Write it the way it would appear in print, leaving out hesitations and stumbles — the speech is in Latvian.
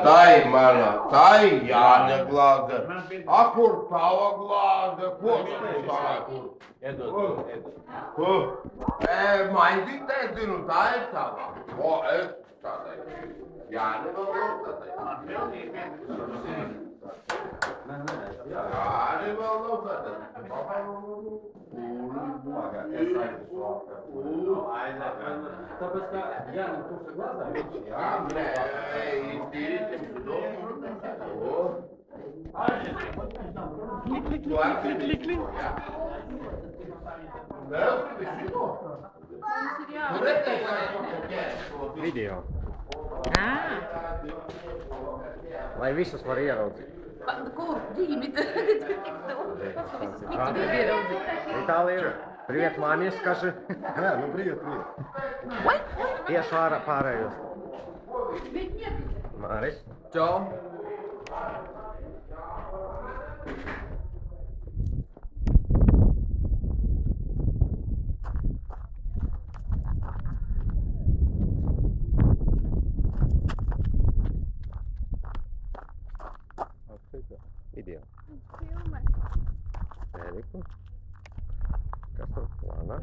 Tai mana, tai Jāņa glāze. A, kur tava glāze? Ko tu sāki? Kur? Maizītē, zinu, tā ir tava. O, es tādai. Jāņa vēl nav tādai. Jāņa vēl nav tādai. Tāpēc kā Jānis puša glazā, Jā, nē, iztīrīsim domu. Klik. Vēl gribi šito? Nu, redzēji, kā es ķēru. Video. Lai visus var ieraudzīt. Kur? Dīmi, Itālija. Привет, маме, скажи. Ну привет. Iešu ārā pārējos. Māris. Čau. Video. Eriku. Kas tur plānā?